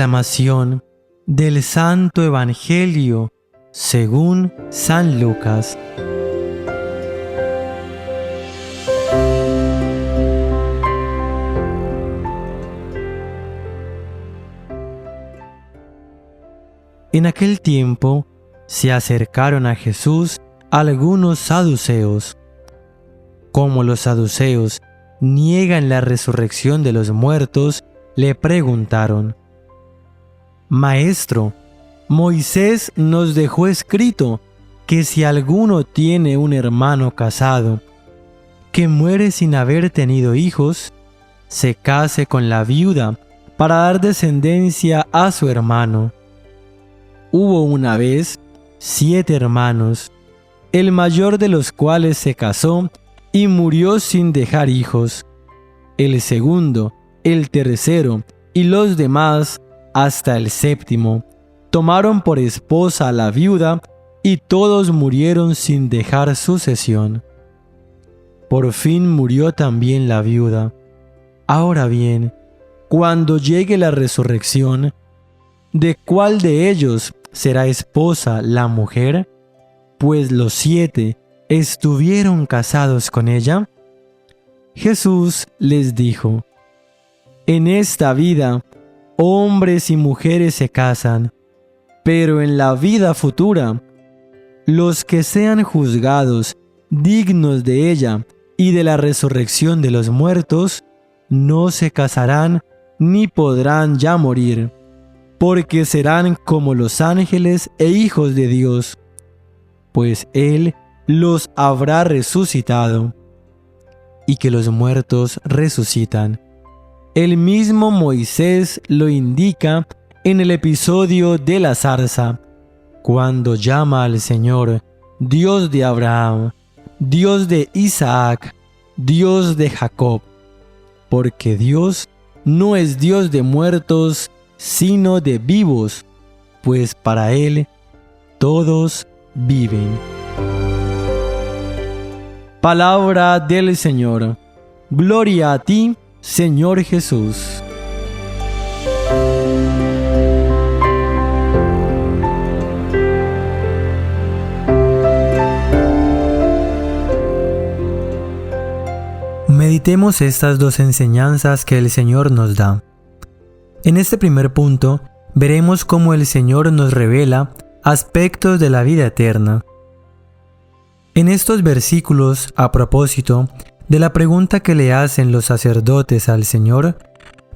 Proclamación del Santo Evangelio según San Lucas. En aquel tiempo se acercaron a Jesús algunos saduceos. Como los saduceos niegan la resurrección de los muertos, le preguntaron: Maestro, Moisés nos dejó escrito que si alguno tiene un hermano casado que muere sin haber tenido hijos, se case con la viuda para dar descendencia a su hermano. Hubo una vez 7 hermanos, el mayor de los cuales se casó y murió sin dejar hijos. El segundo, el tercero y los demás, hasta el séptimo, tomaron por esposa a la viuda y todos murieron sin dejar sucesión. Por fin murió también la viuda. Ahora bien, cuando llegue la resurrección, ¿de cuál de ellos será esposa la mujer? Pues los 7 estuvieron casados con ella. Jesús les dijo: En esta vida, hombres y mujeres se casan, pero en la vida futura, los que sean juzgados dignos de ella y de la resurrección de los muertos, no se casarán ni podrán ya morir, porque serán como los ángeles e hijos de Dios, pues Él los habrá resucitado, y que los muertos resucitan. El mismo Moisés lo indica en el episodio de la zarza, cuando llama al Señor Dios de Abraham, Dios de Isaac, Dios de Jacob, porque Dios no es Dios de muertos, sino de vivos, pues para Él todos viven. Palabra del Señor. Gloria a ti, Señor Jesús. Meditemos estas 2 enseñanzas que el Señor nos da. En este primer punto, veremos cómo el Señor nos revela aspectos de la vida eterna. En estos versículos, a propósito de la pregunta que le hacen los sacerdotes al Señor,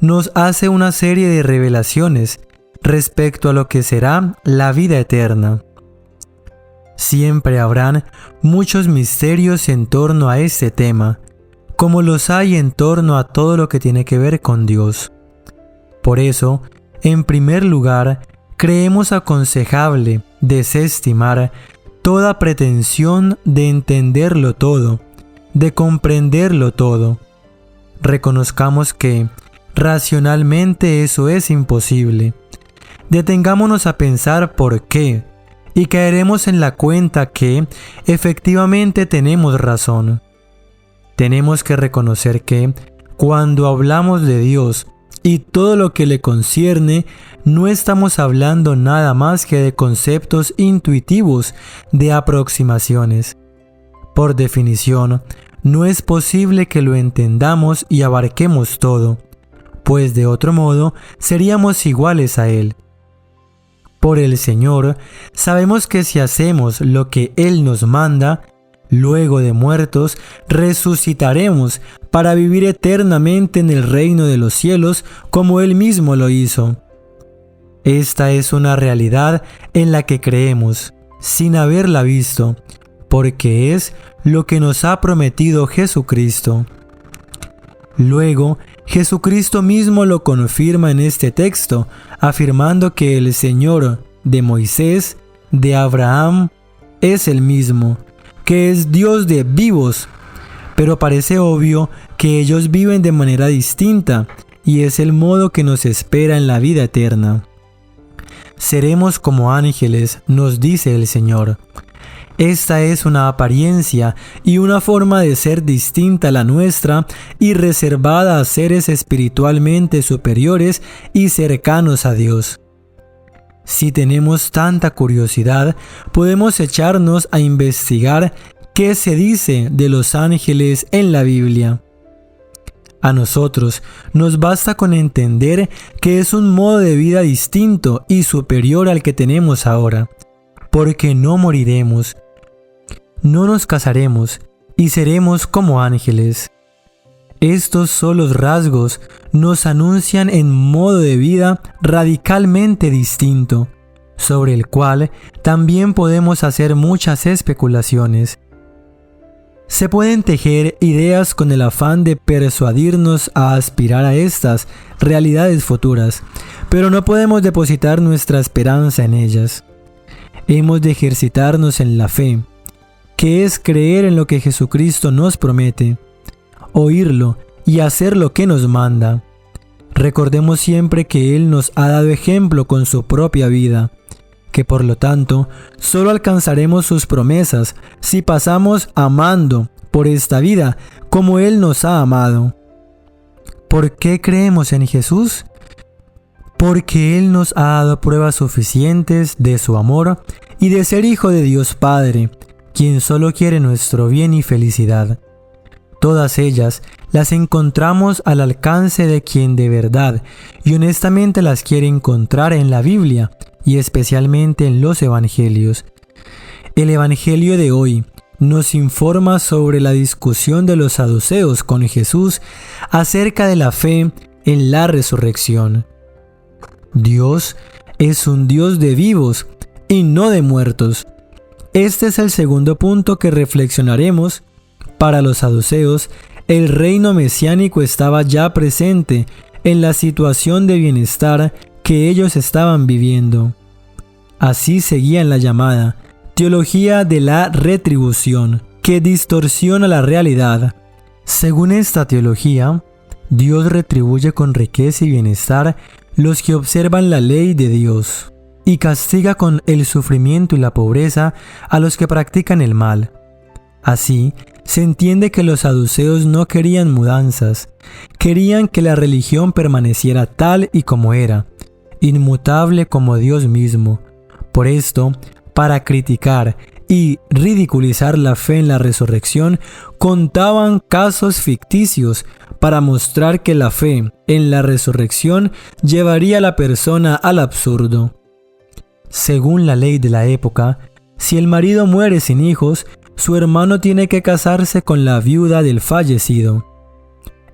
nos hace una serie de revelaciones respecto a lo que será la vida eterna. Siempre habrán muchos misterios en torno a este tema, como los hay en torno a todo lo que tiene que ver con Dios. Por eso, en primer lugar, creemos aconsejable desestimar toda pretensión de entenderlo todo, de comprenderlo todo. Reconozcamos que racionalmente eso es imposible. Detengámonos a pensar por qué y caeremos en la cuenta que efectivamente tenemos razón. Tenemos que reconocer que cuando hablamos de Dios y todo lo que le concierne, no estamos hablando nada más que de conceptos intuitivos, de aproximaciones. Por definición, no es posible que lo entendamos y abarquemos todo, pues de otro modo seríamos iguales a Él. Por el Señor, sabemos que si hacemos lo que Él nos manda, luego de muertos, resucitaremos para vivir eternamente en el reino de los cielos como Él mismo lo hizo. Esta es una realidad en la que creemos, sin haberla visto, porque es lo que nos ha prometido Jesucristo. Luego, Jesucristo mismo lo confirma en este texto, afirmando que el Señor de Moisés, de Abraham, es el mismo, que es Dios de vivos, pero parece obvio que ellos viven de manera distinta, y es el modo que nos espera en la vida eterna. Seremos como ángeles, nos dice el Señor. Esta es una apariencia y una forma de ser distinta a la nuestra y reservada a seres espiritualmente superiores y cercanos a Dios. Si tenemos tanta curiosidad, podemos echarnos a investigar qué se dice de los ángeles en la Biblia. A nosotros nos basta con entender que es un modo de vida distinto y superior al que tenemos ahora, porque no moriremos, no nos casaremos y seremos como ángeles. Estos solos rasgos nos anuncian en modo de vida radicalmente distinto, sobre el cual también podemos hacer muchas especulaciones. Se pueden tejer ideas con el afán de persuadirnos a aspirar a estas realidades futuras, pero no podemos depositar nuestra esperanza en ellas. Hemos de ejercitarnos en la fe, que es creer en lo que Jesucristo nos promete, oírlo y hacer lo que nos manda. Recordemos siempre que Él nos ha dado ejemplo con su propia vida, que por lo tanto solo alcanzaremos sus promesas si pasamos amando por esta vida como Él nos ha amado. ¿Por qué creemos en Jesús? Porque Él nos ha dado pruebas suficientes de su amor y de ser Hijo de Dios Padre, quien solo quiere nuestro bien y felicidad. Todas ellas las encontramos al alcance de quien de verdad y honestamente las quiere encontrar en la Biblia y especialmente en los Evangelios. El Evangelio de hoy nos informa sobre la discusión de los saduceos con Jesús acerca de la fe en la resurrección. Dios es un Dios de vivos y no de muertos. Este es el segundo punto que reflexionaremos. Para los saduceos, el reino mesiánico estaba ya presente en la situación de bienestar que ellos estaban viviendo. Así seguían la llamada teología de la retribución, que distorsiona la realidad. Según esta teología, Dios retribuye con riqueza y bienestar los que observan la ley de Dios, y castiga con el sufrimiento y la pobreza a los que practican el mal. Así, se entiende que los saduceos no querían mudanzas, querían que la religión permaneciera tal y como era, inmutable como Dios mismo. Por esto, para criticar y ridiculizar la fe en la resurrección, contaban casos ficticios para mostrar que la fe en la resurrección llevaría a la persona al absurdo. Según la ley de la época, si el marido muere sin hijos, su hermano tiene que casarse con la viuda del fallecido.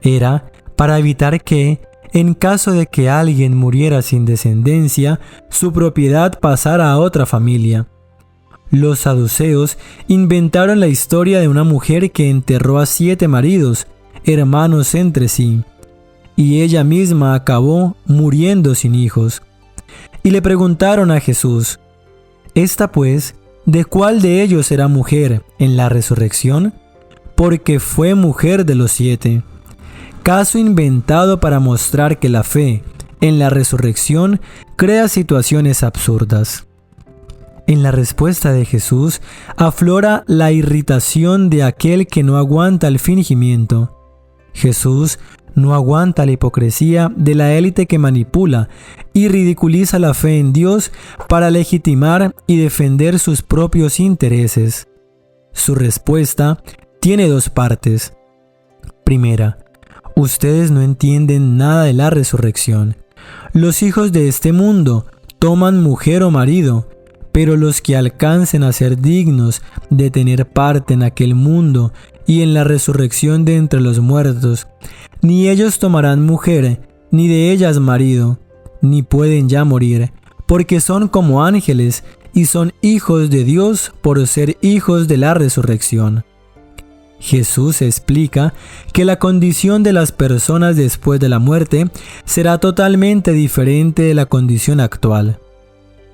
Era para evitar que, en caso de que alguien muriera sin descendencia, su propiedad pasara a otra familia. Los saduceos inventaron la historia de una mujer que enterró a 7 maridos, hermanos entre sí, y ella misma acabó muriendo sin hijos. Y le preguntaron a Jesús: «¿Esta pues, de cuál de ellos será mujer en la resurrección? Porque fue mujer de los 7». Caso inventado para mostrar que la fe en la resurrección crea situaciones absurdas. En la respuesta de Jesús aflora la irritación de aquel que no aguanta el fingimiento. Jesús no aguanta la hipocresía de la élite que manipula y ridiculiza la fe en Dios para legitimar y defender sus propios intereses. Su respuesta tiene 2 partes. Primera, ustedes no entienden nada de la resurrección. Los hijos de este mundo toman mujer o marido, pero los que alcancen a ser dignos de tener parte en aquel mundo y en la resurrección de entre los muertos, ni ellos tomarán mujer, ni de ellas marido, ni pueden ya morir, porque son como ángeles y son hijos de Dios por ser hijos de la resurrección. Jesús explica que la condición de las personas después de la muerte será totalmente diferente de la condición actual.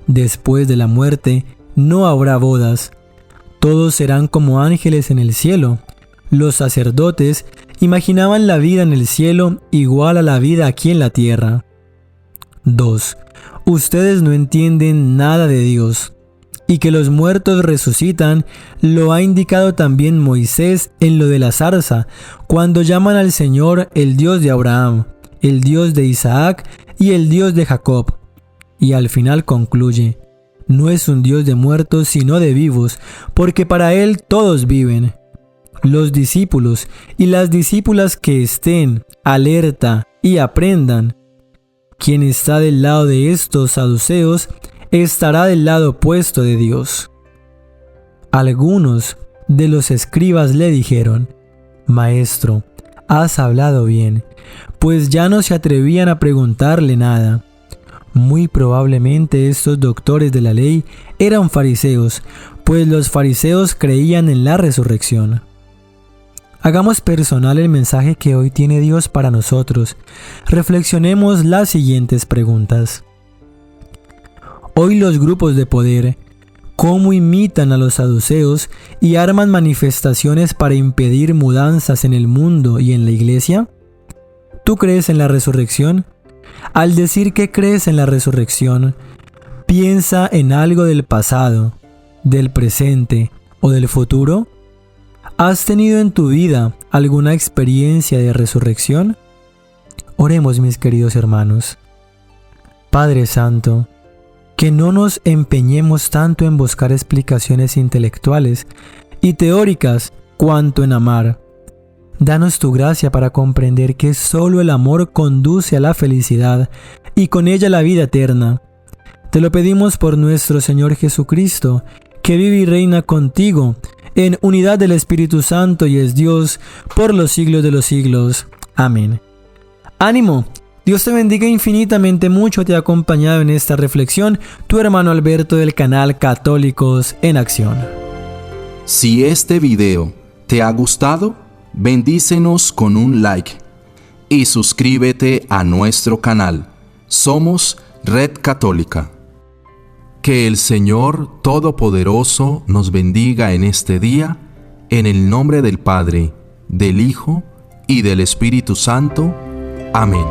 Después de la muerte no habrá bodas. Todos serán como ángeles en el cielo. Los sacerdotes imaginaban la vida en el cielo igual a la vida aquí en la tierra. 2. Ustedes no entienden nada de Dios. y que los muertos resucitan, lo ha indicado también Moisés en lo de la zarza, cuando llaman al Señor el Dios de Abraham, el Dios de Isaac y el Dios de Jacob. Y al final concluye: no es un Dios de muertos sino de vivos, porque para Él todos viven. Los discípulos y las discípulas que estén alerta y aprendan. Quien está del lado de estos saduceos estará del lado opuesto de Dios. Algunos de los escribas le dijeron: Maestro, has hablado bien, pues ya no se atrevían a preguntarle nada. Muy probablemente estos doctores de la ley eran fariseos, pues los fariseos creían en la resurrección. Hagamos personal el mensaje que hoy tiene Dios para nosotros. Reflexionemos las siguientes preguntas. Hoy los grupos de poder, ¿cómo imitan a los saduceos y arman manifestaciones para impedir mudanzas en el mundo y en la iglesia? ¿Tú crees en la resurrección? Al decir que crees en la resurrección, piensa en algo del pasado, del presente o del futuro. ¿Has tenido en tu vida alguna experiencia de resurrección? Oremos, mis queridos hermanos. Padre Santo, que no nos empeñemos tanto en buscar explicaciones intelectuales y teóricas cuanto en amar. Danos tu gracia para comprender que solo el amor conduce a la felicidad y con ella la vida eterna. Te lo pedimos por nuestro Señor Jesucristo, que vive y reina contigo en unidad del Espíritu Santo y es Dios por los siglos de los siglos. Amén. ¡Ánimo! Dios te bendiga infinitamente mucho. Te ha acompañado en esta reflexión tu hermano Alberto del canal Católicos en Acción. Si este video te ha gustado, bendícenos con un like y suscríbete a nuestro canal. Somos Red Católica. Que el Señor Todopoderoso nos bendiga en este día, en el nombre del Padre, del Hijo y del Espíritu Santo. Amén.